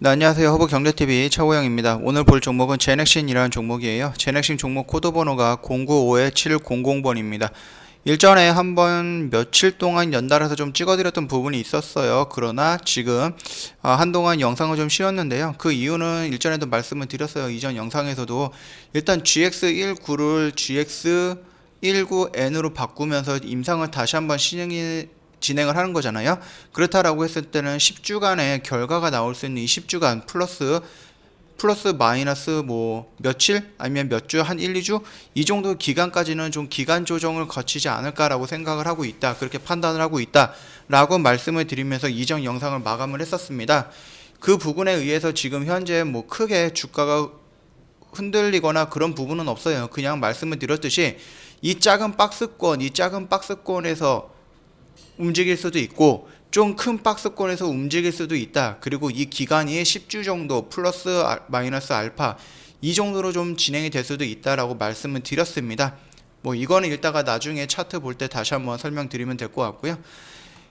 네, 안녕하세요. 허브경제TV 차호영입니다. 오늘 볼 종목은 제넥신이라는 종목이에요. 제넥신 종목 코드 번호가 095-700번입니다. 일전에 한번 며칠 동안 연달아서 좀 찍어드렸던 부분이 있었어요. 그러나 지금 한동안 영상을 좀 쉬었는데요. 그 이유는 일전에도 말씀을 드렸어요. 이전 영상에서도 일단 GX19를 GX19N으로 바꾸면서 임상을 다시 한번 진행을 하는 거잖아요. 그렇다라고 했을 때는 10주간의 결과가 나올 수 있는 이 10주간 플러스 마이너스 뭐 며칠 아니면 몇 주, 한 1, 2주 이 정도 기간까지는 좀 기간 조정을 거치지 않을까라고 생각을 하고 있다. 그렇게 판단을 하고 있다라고 말씀을 드리면서 이전 영상을 마감을 했었습니다. 그 부분에 의해서 지금 현재 뭐 크게 주가가 흔들리거나 그런 부분은 없어요. 그냥 말씀을 드렸듯이 이 작은 박스권에서 움직일 수도 있고 좀 큰 박스권에서 움직일 수도 있다. 그리고 이 기간이 10주 정도 플러스 마이너스 알파 이 정도로 좀 진행이 될 수도 있다라고 말씀을 드렸습니다. 뭐 이거는 이따가 나중에 차트 볼 때 다시 한번 설명드리면 될 것 같고요.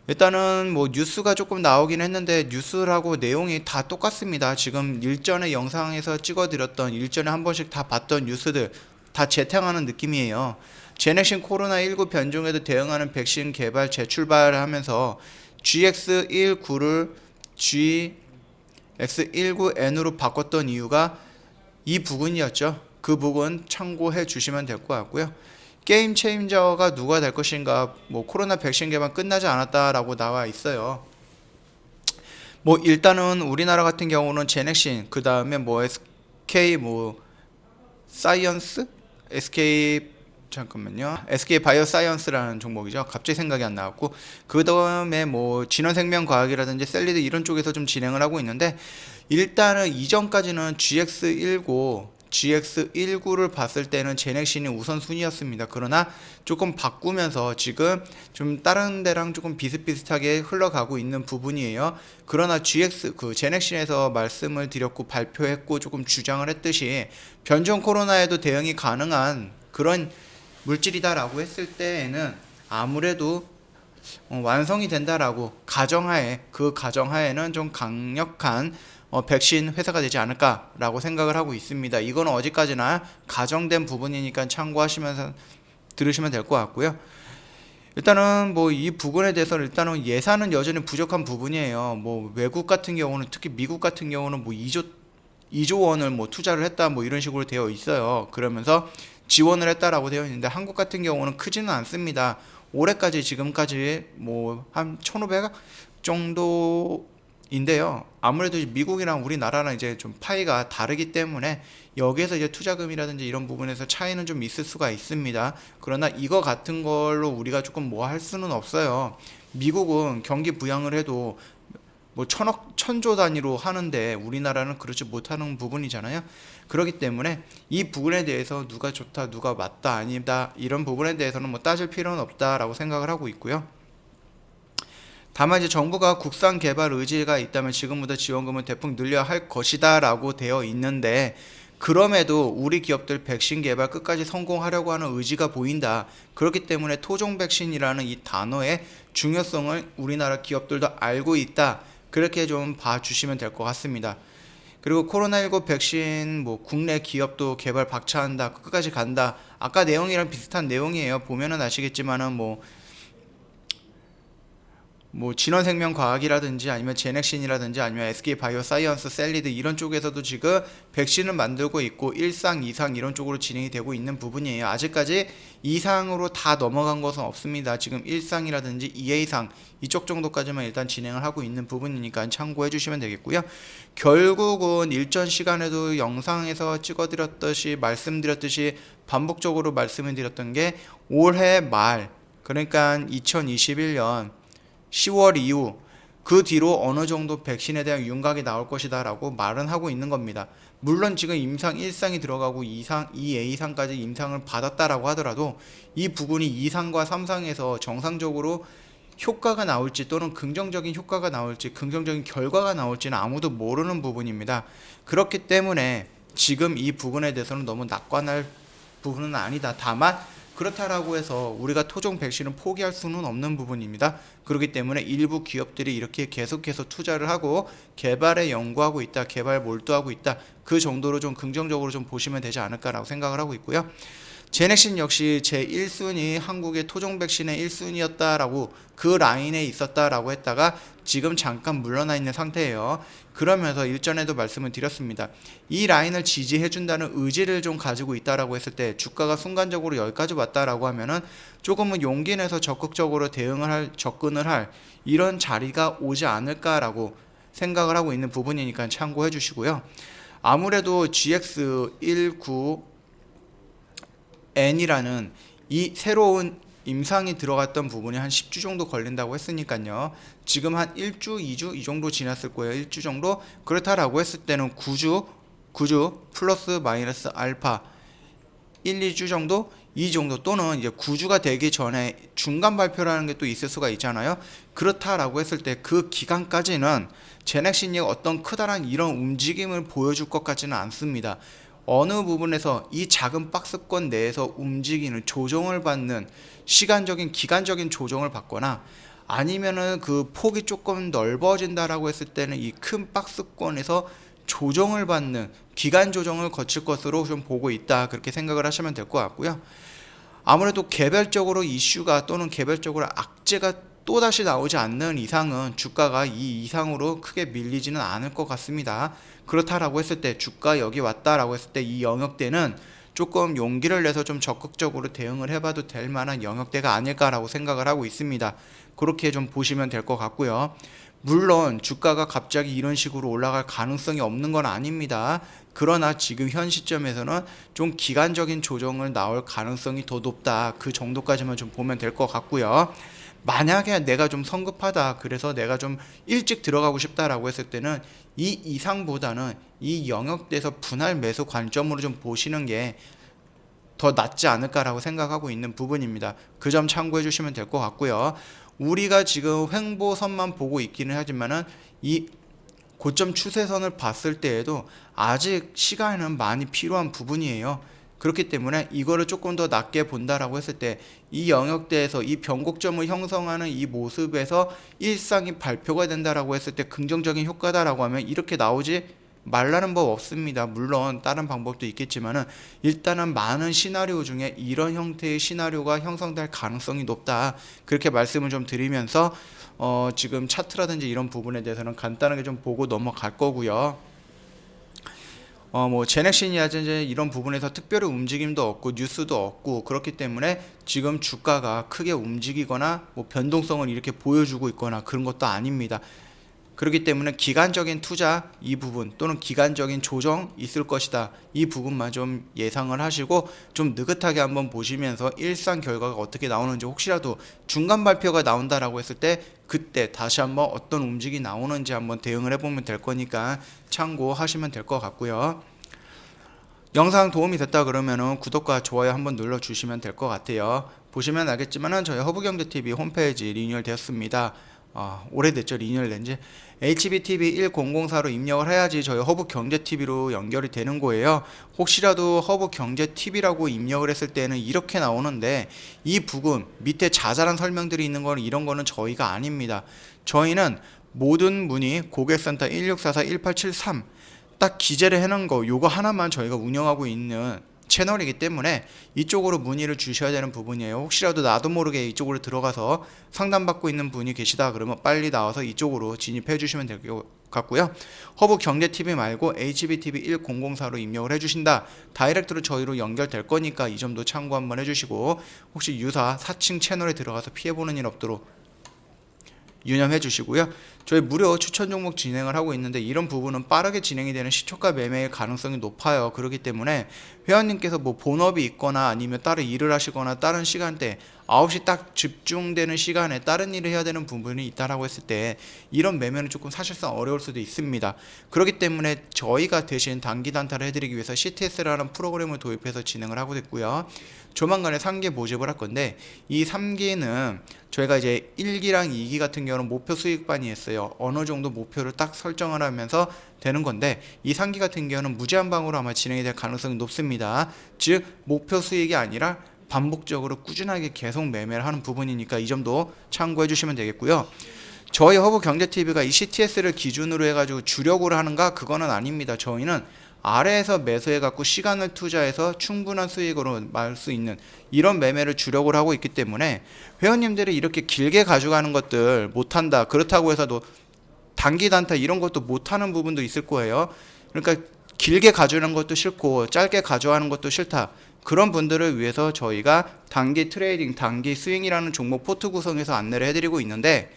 일단은 뭐 뉴스가 조금 나오긴 했는데 뉴스라고 내용이 다 똑같습니다. 지금 일전에 영상에서 찍어드렸던 일전에 한 번씩 다 봤던 뉴스들 다 재탕하는 느낌이에요. 제넥신 코로나19 변종에도 대응하는 백신 개발 재출발을 하면서 GX19를 GX19N으로 바꿨던 이유가 이 부분이었죠. 그 부분 참고해 주시면 될 것 같고요. 게임 체인저가 누가 될 것인가, 뭐 코로나 백신 개발 끝나지 않았다라고 나와 있어요. 뭐 일단은 우리나라 같은 경우는 제넥신, 그 다음에 뭐 SK 뭐 사이언스, SK 바이오사이언스라는 종목이죠. 갑자기 생각이 안 나왔고, 그 다음에 뭐 진원생명과학이라든지 셀리드 이런 쪽에서 좀 진행을 하고 있는데, 일단은 이전까지는 GX19를 봤을 때는 제넥신이 우선순위였습니다. 그러나 조금 바꾸면서 지금 좀 다른 데랑 조금 비슷비슷하게 흘러가고 있는 부분이에요. 그러나 제넥신에서 말씀을 드렸고 발표했고 조금 주장을 했듯이 변종 코로나에도 대응이 가능한 그런 물질이다라고 했을 때에는 아무래도 완성이 된다라고 가정하에는 좀 강력한 백신 회사가 되지 않을까라고 생각을 하고 있습니다. 이거는 어디까지나 가정된 부분이니까 참고하시면서 들으시면 될 것 같고요. 일단은 뭐 이 부분에 대해서는 일단은 예산은 여전히 부족한 부분이에요. 뭐 외국 같은 경우는 특히 미국 같은 경우는 뭐 2조 원을 뭐 투자를 했다 뭐 이런 식으로 되어 있어요. 그러면서 지원을 했다라고 되어 있는데 한국 같은 경우는 크지는 않습니다. 올해까지 지금까지 뭐 한 1,500억 정도인데요. 아무래도 미국이랑 우리나라랑 이제 좀 파이가 다르기 때문에 여기에서 이제 투자금이라든지 이런 부분에서 차이는 좀 있을 수가 있습니다. 그러나 이거 같은 걸로 우리가 조금 뭐 할 수는 없어요. 미국은 경기 부양을 해도 뭐 천조 단위로 하는데 우리나라는 그렇지 못하는 부분이잖아요. 그렇기 때문에 이 부분에 대해서 누가 좋다, 누가 맞다, 아니다 이런 부분에 대해서는 뭐 따질 필요는 없다라고 생각을 하고 있고요. 다만 이제 정부가 국산 개발 의지가 있다면 지금보다 지원금을 대폭 늘려야 할 것이다라고 되어 있는데 그럼에도 우리 기업들 백신 개발 끝까지 성공하려고 하는 의지가 보인다. 그렇기 때문에 토종 백신이라는 이 단어의 중요성을 우리나라 기업들도 알고 있다. 그렇게 좀 봐주시면 될 것 같습니다. 그리고 코로나19 백신 뭐 국내 기업도 개발 박차한다, 끝까지 간다. 아까 내용이랑 비슷한 내용이에요. 보면은 아시겠지만은 뭐 진원생명과학이라든지 아니면 제넥신이라든지 아니면 SK 바이오사이언스, 셀리드 이런 쪽에서도 지금 백신을 만들고 있고 1상, 2상 이런 쪽으로 진행이 되고 있는 부분이에요. 아직까지 2상으로 다 넘어간 것은 없습니다. 지금 1상이라든지 2A상 이쪽 정도까지만 일단 진행을 하고 있는 부분이니까 참고해 주시면 되겠고요. 결국은 일전 시간에도 영상에서 찍어드렸듯이 말씀드렸듯이 반복적으로 말씀을 드렸던 게 올해 말, 그러니까 2021년 10월 이후 그 뒤로 어느 정도 백신에 대한 윤곽이 나올 것이다 라고 말은 하고 있는 겁니다. 물론 지금 임상 1상이 들어가고 2상, 2A상까지 임상을 받았다라고 하더라도 이 부분이 2상과 3상에서 정상적으로 효과가 나올지 또는 긍정적인 효과가 나올지 긍정적인 결과가 나올지는 아무도 모르는 부분입니다. 그렇기 때문에 지금 이 부분에 대해서는 너무 낙관할 부분은 아니다. 다만 그렇다라고 해서 우리가 토종 백신을 포기할 수는 없는 부분입니다. 그렇기 때문에 일부 기업들이 이렇게 계속해서 투자를 하고 개발에 연구하고 있다, 개발 몰두하고 있다, 그 정도로 좀 긍정적으로 좀 보시면 되지 않을까라고 생각을 하고 있고요. 제넥신 역시 제1순위 한국의 토종 백신의 1순위였다라고 그 라인에 있었다라고 했다가 지금 잠깐 물러나 있는 상태예요. 그러면서 일전에도 말씀을 드렸습니다. 이 라인을 지지해준다는 의지를 좀 가지고 있다라고 했을 때 주가가 순간적으로 여기까지 왔다라고 하면은 조금은 용기 내서 적극적으로 접근을 할 이런 자리가 오지 않을까라고 생각을 하고 있는 부분이니까 참고해 주시고요. 아무래도 GX19N이라는 이 새로운 임상이 들어갔던 부분이 한 10주 정도 걸린다고 했으니까요. 지금 한 1주, 2주 이 정도 지났을 거예요. 1주 정도. 그렇다라고 했을 때는 9주 플러스 마이너스 알파 1, 2주 정도? 이 정도 또는 이제 9주가 되기 전에 중간 발표라는 게 또 있을 수가 있잖아요. 그렇다라고 했을 때 그 기간까지는 제넥신이 어떤 크다란 이런 움직임을 보여줄 것 같지는 않습니다. 어느 부분에서 이 작은 박스권 내에서 움직이는 조정을 받는 기간적인 조정을 받거나 아니면은 그 폭이 조금 넓어진다라고 했을 때는 이 큰 박스권에서 조정을 받는 기간 조정을 거칠 것으로 좀 보고 있다, 그렇게 생각을 하시면 될 것 같고요. 아무래도 개별적으로 이슈가 또는 개별적으로 악재가 또다시 나오지 않는 이상은 주가가 이 이상으로 크게 밀리지는 않을 것 같습니다. 그렇다라고 했을 때 주가 여기 왔다라고 했을 때 이 영역대는 조금 용기를 내서 좀 적극적으로 대응을 해봐도 될 만한 영역대가 아닐까라고 생각을 하고 있습니다. 그렇게 좀 보시면 될 것 같고요. 물론 주가가 갑자기 이런 식으로 올라갈 가능성이 없는 건 아닙니다. 그러나 지금 현 시점에서는 좀 기간적인 조정을 나올 가능성이 더 높다, 그 정도까지만 좀 보면 될 것 같고요. 만약에 내가 좀 성급하다, 그래서 내가 좀 일찍 들어가고 싶다라고 했을 때는 이 이상보다는 이 영역대에서 분할 매수 관점으로 좀 보시는 게 더 낫지 않을까라고 생각하고 있는 부분입니다. 그 점 참고해 주시면 될 것 같고요. 우리가 지금 횡보선만 보고 있기는 하지만은 이 고점 추세선을 봤을 때에도 아직 시간은 많이 필요한 부분이에요. 그렇기 때문에 이거를 조금 더 낮게 본다라고 했을 때 이 영역대에서 이 변곡점을 형성하는 이 모습에서 일상이 발표가 된다라고 했을 때 긍정적인 효과다라고 하면 이렇게 나오지 말라는 법 없습니다. 물론 다른 방법도 있겠지만은 일단은 많은 시나리오 중에 이런 형태의 시나리오가 형성될 가능성이 높다, 그렇게 말씀을 좀 드리면서 지금 차트라든지 이런 부분에 대해서는 간단하게 좀 보고 넘어갈 거고요. 뭐 제넥신이라든지 이런 부분에서 특별히 움직임도 없고 뉴스도 없고 그렇기 때문에 지금 주가가 크게 움직이거나 뭐 변동성을 이렇게 보여주고 있거나 그런 것도 아닙니다. 그렇기 때문에 기간적인 투자 이 부분 또는 기간적인 조정 있을 것이다, 이 부분만 좀 예상을 하시고 좀 느긋하게 한번 보시면서 일상 결과가 어떻게 나오는지, 혹시라도 중간 발표가 나온다라고 했을 때 그때 다시 한번 어떤 움직임이 나오는지 한번 대응을 해보면 될 거니까 참고하시면 될 것 같고요. 영상 도움이 됐다 그러면은 구독과 좋아요 한번 눌러주시면 될 것 같아요. 보시면 알겠지만은 저희 허브경제TV 홈페이지 리뉴얼 되었습니다. 오래됐죠, 리뉴얼 된지. HBTV 1004로 입력을 해야지 저희 허브경제TV로 연결이 되는 거예요. 혹시라도 허브경제TV라고 입력을 했을 때는 이렇게 나오는데 이 부분 밑에 자잘한 설명들이 있는 거는 이런 거는 저희가 아닙니다. 저희는 모든 문의 고객센터 1644-1873 딱 기재를 해놓은 거 요거 하나만 저희가 운영하고 있는 채널이기 때문에 이쪽으로 문의를 주셔야 되는 부분이에요. 혹시라도 나도 모르게 이쪽으로 들어가서 상담받고 있는 분이 계시다 그러면 빨리 나와서 이쪽으로 진입해 주시면 될 것 같고요. 허브경제TV 말고 HBTV 1004로 입력을 해주신다, 다이렉트로 저희로 연결될 거니까 이 점도 참고 한번 해주시고, 혹시 유사 사칭 채널에 들어가서 피해보는 일 없도록 유념해 주시고요. 저희 무료 추천 종목 진행을 하고 있는데 이런 부분은 빠르게 진행이 되는 시초가 매매일 가능성이 높아요. 그렇기 때문에 회원님께서 뭐 본업이 있거나 아니면 다른 일을 하시거나 다른 시간대 9시 딱 집중되는 시간에 다른 일을 해야 되는 부분이 있다라고 했을 때 이런 매매는 조금 사실상 어려울 수도 있습니다. 그렇기 때문에 저희가 대신 단기 단타를 해드리기 위해서 CTS라는 프로그램을 도입해서 진행을 하고 있고요. 조만간에 3기 모집을 할 건데 이 3기는 저희가 이제 1기랑 2기 같은 경우는 목표 수익반이 있어요. 어느 정도 목표를 딱 설정을 하면서 되는 건데 이 3기 같은 경우는 무제한방으로 아마 진행이 될 가능성이 높습니다. 즉 목표 수익이 아니라 반복적으로 꾸준하게 계속 매매를 하는 부분이니까 이 점도 참고해 주시면 되겠고요. 저희 허브경제TV가 이 CTS를 기준으로 해가지고 주력으로 하는가? 그거는 아닙니다. 저희는 아래에서 매수해갖고 시간을 투자해서 충분한 수익으로 말 수 있는 이런 매매를 주력으로 하고 있기 때문에 회원님들이 이렇게 길게 가져가는 것들 못한다. 그렇다고 해서도 단기 단타 이런 것도 못하는 부분도 있을 거예요. 그러니까 길게 가져가는 것도 싫고 짧게 가져가는 것도 싫다. 그런 분들을 위해서 저희가 단기 트레이딩, 단기 스윙이라는 종목 포트 구성에서 안내를 해드리고 있는데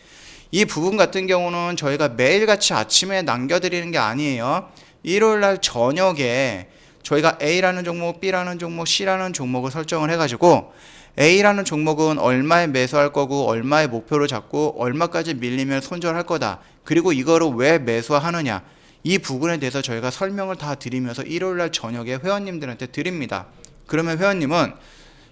이 부분 같은 경우는 저희가 매일같이 아침에 남겨드리는 게 아니에요. 일요일날 저녁에 저희가 A라는 종목, B라는 종목, C라는 종목을 설정을 해가지고 A라는 종목은 얼마에 매수할 거고 얼마의 목표를 잡고 얼마까지 밀리면 손절할 거다. 그리고 이거를 왜 매수하느냐. 이 부분에 대해서 저희가 설명을 다 드리면서 일요일날 저녁에 회원님들한테 드립니다. 그러면 회원님은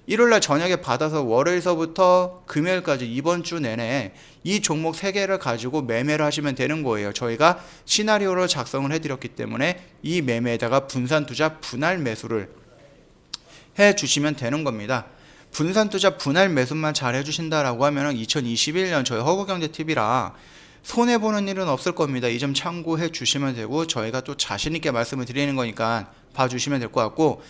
일요일날 저녁에 받아서 월요일서부터 금요일까지 이번 주 내내 이 종목 3개를 가지고 매매를 하시면 되는 거예요. 저희가 시나리오를 작성을 해드렸기 때문에 이 매매에다가 분산 투자 분할 매수를 해주시면 되는 겁니다. 분산 투자 분할 매수만 잘 해주신다라고 하면 2021년 저희 허브경제TV라 손해보는 일은 없을 겁니다. 이 점 참고해 주시면 되고 저희가 또 자신있게 말씀을 드리는 거니까 봐주시면 될 것 같고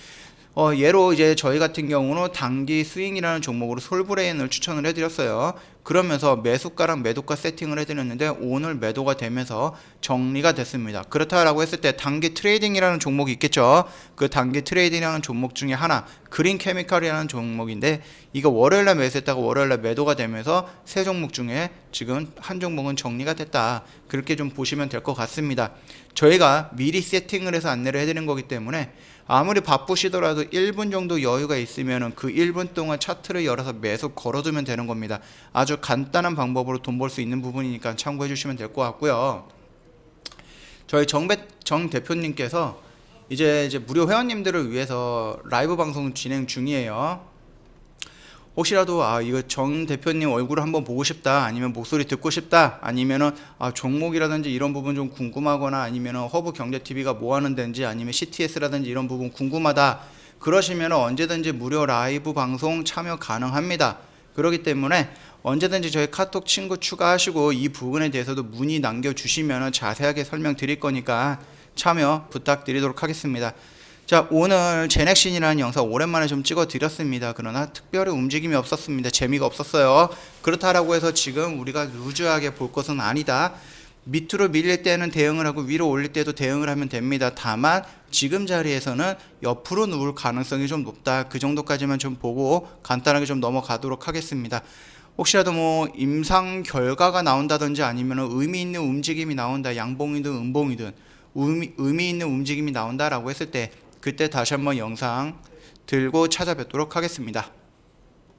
예로 이제 저희 같은 경우는 단기 스윙이라는 종목으로 솔브레인을 추천을 해드렸어요. 그러면서 매수가랑 매도가 세팅을 해드렸는데 오늘 매도가 되면서 정리가 됐습니다. 그렇다라고 했을 때 단기 트레이딩이라는 종목이 있겠죠. 그 단기 트레이딩이라는 종목 중에 하나 그린 케미칼이라는 종목인데 이거 월요일날 매수했다가 월요일날 매도가 되면서 세 종목 중에 지금 한 종목은 정리가 됐다. 그렇게 좀 보시면 될 것 같습니다. 저희가 미리 세팅을 해서 안내를 해드리는 거기 때문에 아무리 바쁘시더라도 1분 정도 여유가 있으면 그 1분 동안 차트를 열어서 매수 걸어두면 되는 겁니다. 아주 간단한 방법으로 돈 벌 수 있는 부분이니까 참고해 주시면 될 것 같고요. 저희 정 대표님께서 이제 무료 회원님들을 위해서 라이브 방송 진행 중이에요. 혹시라도 이거 정 대표님 얼굴을 한번 보고 싶다, 아니면 목소리 듣고 싶다, 아니면은 종목이라든지 이런 부분 좀 궁금하거나, 아니면은 허브경제TV가 뭐 하는 데인지, 아니면 CTS라든지 이런 부분 궁금하다 그러시면은 언제든지 무료 라이브 방송 참여 가능합니다. 그렇기 때문에 언제든지 저희 카톡 친구 추가하시고 이 부분에 대해서도 문의 남겨주시면은 자세하게 설명드릴 거니까 참여 부탁드리도록 하겠습니다. 자, 오늘 제넥신이라는 영상 오랜만에 좀 찍어 드렸습니다. 그러나 특별히 움직임이 없었습니다. 재미가 없었어요. 그렇다라고 해서 지금 우리가 루즈하게 볼 것은 아니다. 밑으로 밀릴 때는 대응을 하고 위로 올릴 때도 대응을 하면 됩니다. 다만 지금 자리에서는 옆으로 누울 가능성이 좀 높다. 그 정도까지만 좀 보고 간단하게 좀 넘어가도록 하겠습니다. 혹시라도 뭐 임상 결과가 나온다든지 아니면 의미 있는 움직임이 나온다. 양봉이든 음봉이든 의미 있는 움직임이 나온다라고 했을 때 그때 다시 한번 영상 들고 찾아뵙도록 하겠습니다.